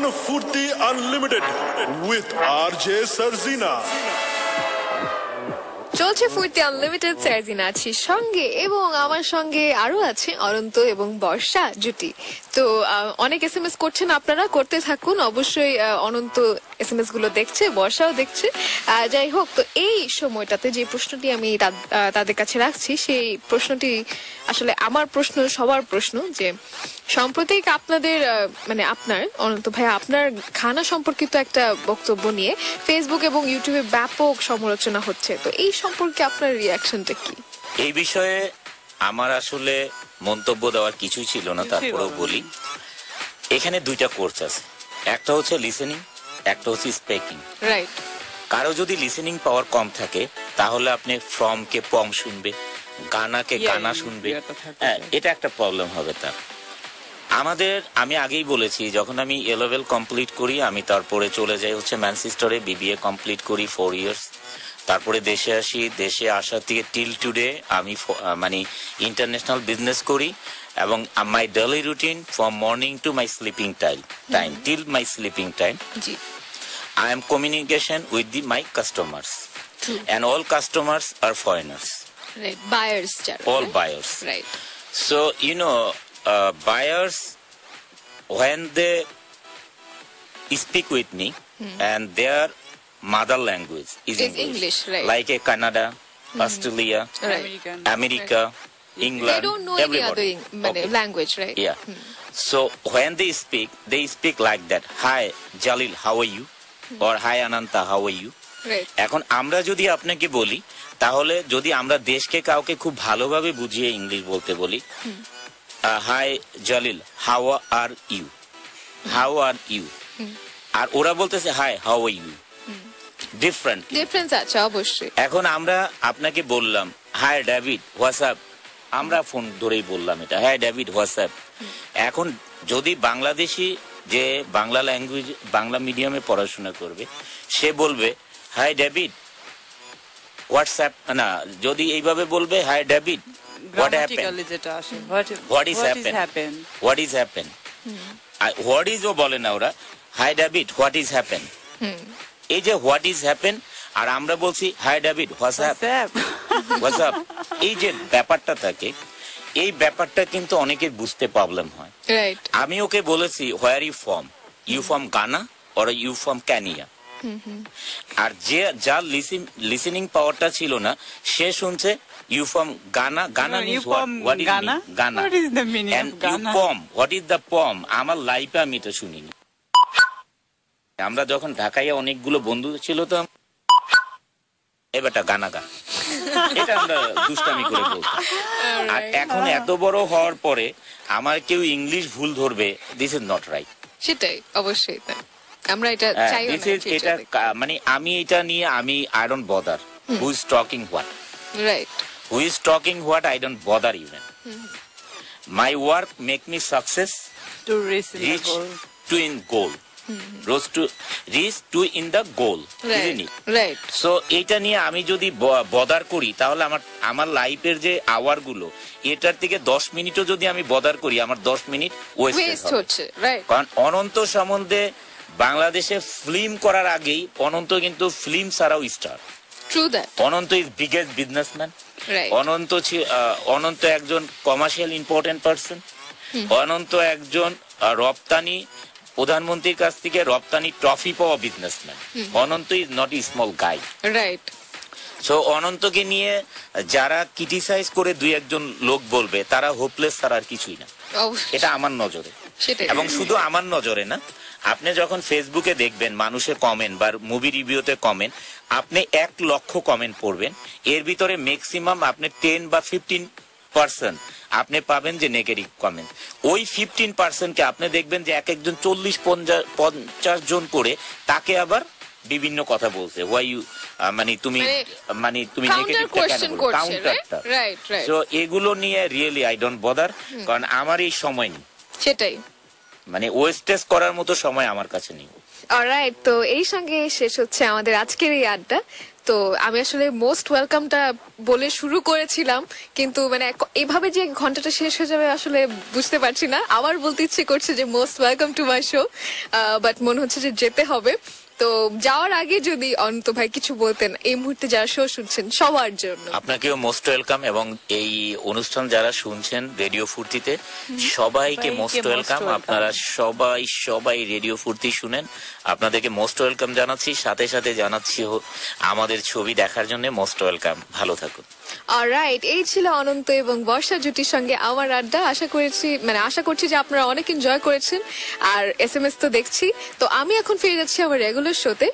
Furti Unlimited with RJ Sarzina. চলছে ফুর্তি unlimited, Sarjina আছি সঙ্গে এবং আমার সঙ্গে আরো আছে অনন্ত এবং বর্ষা জুটি। তো অনেক এসএমএস করছেন, আপনারা করতে থাকুন অবশ্যই। অনন্ত এসএমএস গুলো দেখছে, বর্ষাও দেখছে। যাই হোক, তো এই সময়টাতে যে প্রশ্নটি আমি তাদের কাছে রাখছি, সেই প্রশ্নটি আসলে আমার প্রশ্ন, সবার প্রশ্ন, যে সাম্প্রতিক আপনাদের মানে আপনার অনন্ত ভাই আপনার খানা সম্পর্কিত একটা বক্তব্য নিয়ে ফেসবুক এবং ইউটিউবে ব্যাপক সমালোচনা হচ্ছে। তো এই সম্পর্কে আপনার রিয়াকশনটা কি? এই বিষয়ে আমার আসলে মন্তব্য দেওয়ার কিছুই ছিল না, তারপরেও বলি। এখানে দুইটা কোর্স আছে, একটা হচ্ছে লিসেনিং, একটা হচ্ছে স্পিকিং। রাইট। কারো যদি লিসেনিং পাওয়ার কম থাকে তাহলে আপনি ফ্রম কে পম শুনবে, গানাকে গানা শুনবে। হ্যাঁ, এটা একটা প্রবলেম হবে তার। আমি আগেই বলেছি, যখন আমি এ লেভেল কমপ্লিট করি আমি তারপরে চলে যাই হচ্ছে ম্যানচেস্টারে, বিবিএ কমপ্লিট করি 4 ইয়ার্স। তারপরে দেশে আসি, দেশে আসা থেকে টিল টুডে আমি মানে ইন্টারন্যাশনাল বিজনেস করি, এবং my daily routine from morning to my sleeping time till my sleeping time, I am communication with my customers. True. And all customers are foreigners. Right. Buyers. All right? buyers. Right. So, buyers, when they speak with me, and their mother language is English. Right. Like a Canada, Australia, Right. America, England, They don't know everybody. any other language, right? Yeah. So, when they speak like that. Hi, Jalil, how are you? Or hi, Ananta, how are you? Right. এখন আমরা যদি আপনাকে বলি, তাহলে যদি আমরা দেশকে কাউকে খুব ভালোভাবে বুঝিয়ে ইংলিশ বলতে বলি, hi Jalil, how are you, how are you, আর ওরা বলতেছে hi, how are you, difference আছে অবশ্যই। এখন আমরা আপনাকে বললাম হাই ডেভিড, হোয়াটসঅ্যাপ, আমরা ফোন ধরেই বললাম এটা, হাই ডেভিড, হোয়াটসঅ্যাপ। এখন যদি বাংলাদেশি যে বাংলা ল্যাঙ্গুয়েজ, বাংলা মিডিয়ামে পড়াশোনা করবে, সে বলবে হাই ডেভিড, হোয়াটসঅ্যাপ, না, যদি এইভাবে বলবে hi David, what is happen, what is ও বলে না ওরা, hi David, what is happen. এই যে হোয়াট ইজ হ্যাপেন, আর আমরা বলছি হাই ডেভিড, হোয়াটসঅ্যাপ। এই যে ব্যাপারটা থাকে, এই ব্যাপারটা কিন্তু অনেকের বুঝতে প্রবলেম হয়। আমি ওকে বলেছি where you from, you from Ghana or you from Kenya. আর যার লিসেনিং পাওয়ারটা ছিল না, সে শুনছে you from Ghana, Ghana means what is Ghana, and you pom, what is the pom. আমার লাইফে আমি এটা শুনিনি। আমরা যখন ঢাকায় অনেকগুলো বন্ধু ছিল, তো এবারটা গানা গা, এটা আমরা দুষ্টামি করে বলতাম। আর এখন এত বড় হওয়ার পরে আমার কেউ ইংলিশ ভুল ধরবে, দিস ইজ নট রাইট। সেটাই, অবশ্যই আমরা এটা চাই না। এটা মানে আমি এটা নিয়ে I don't bother who is talking what, right, who is talking what, I don't bother even. My work make me success to reach to in goal, reach to in the goal, isn't it? Right. So এটা নিয়ে আমি যদি bother করি, তাহলে আমার লাইফের যে hour গুলো, এটার থেকে 10 মিনিটও যদি আমি বদার করি, আমার 10 মিনিট ওয়েস্ট হচ্ছে। রাইট। কারণ অনন্ত সম্বন্ধে বাংলাদেশে ফিল্ম করার আগেই অনন্ত কিন্তু ফিল্ম ছাড়াও star. True that. Ananta is biggest businessman. Right. Ananta একজন কমার্শিয়াল ইম্পর্টেন্ট পারসন। অনন্ত একজন রপ্তানি, প্রধানমন্ত্রীর কাছ থেকে রপ্তানি ট্রফি পাওয়া businessman. Ananta is not a small guy. Right. So অনন্তকে নিয়ে যারা ক্রিটিসাইজ করে দুই একজন লোক বলবে, তারা হোপলেস ছাড়া আর কিছুই না। এটা আমার নজরে, এবং শুধু আমার নজরে না, আপনি যখন ফেসবুকে দেখবেন মানুষের কমেন্ট বা মুভি রিভিউতে কমেন্ট, আপনি 1 লক্ষ কমেন্ট পড়বেন, এর ভিতরে ম্যাক্সিমাম আপনি 10 বা 15% আপনি পাবেন যে নেগেটিভ কমেন্ট। ওই 15% কে আপনি দেখবেন যে এক একজন 40-50 জন করে তাকে আবার বিভিন্ন কথা বলছে, হোয়াই ইউ, মানে তুমি নেগেটিভটা কেন বলছো, কাউন্টারটা। সো এগুলো নিয়ে রিয়েলি আই ডোন্ট বদার, কারণ আমার এই সময় নেই। সেটাই, মানে ওয়েস্টেজ করার মতো সময় আমার কাছে নেই। অলরাইট, তো এই সঙ্গে শেষ হচ্ছে আমাদের আজকের এই আড্ডা। তো আমি আসলে মোস্ট ওয়েলকামটা বলে শুরু করেছিলাম, কিন্তু মানে এভাবে যে ঘন্টাটা শেষ হয়ে যাবে আসলে বুঝতে পারছি না। আবার বলতে ইচ্ছে করছে যে most welcome to my show, but মনে হচ্ছে যে যেতে হবে। তো যাওয়ার আগে যদি অনন্ত ভাই কিছু বলতেন এই মুহূর্তে যারা শো শুনছেন সবার জন্য। আপনাকেও মোস্ট ওয়েলকাম, এবং এই অনুষ্ঠান যারা শুনছেন রেডিও ফুর্তিতে সবাইকে মোস্ট ওয়েলকাম। আপনারা সবাই রেডিও ফুর্তি শুনেন, আপনাদেরকে মোস্ট ওয়েলকাম জানাচ্ছি। সাথে সাথে জানাচ্ছি আমাদের ছবি দেখার জন্য মোস্ট ওয়েলকাম। ভালো থাকুন। অলরাইট, এই ছিল অনন্ত এবং বর্ষা জুটির সঙ্গে আমার আড্ডা। আশা করছি যে আপনারা অনেক এনজয় করেছেন, আর এসএমএস তো দেখছি। তো আমি এখন ফিরে যাচ্ছি আমার রেগুলার শোতে।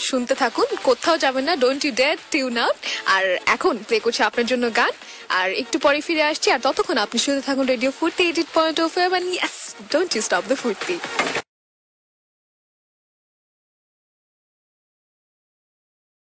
শুনতে থাকুন, কোথাও যাবেন না, don't you dare tune out. আর এখন প্লে করছি আপনার জন্য গান, আর একটু পরে ফিরে আসছি। আর ততক্ষণ আপনি শুনতে থাকুন রেডিও ফুর্তি 88.0 FM, and yes, don't you stop the ফুর্তি।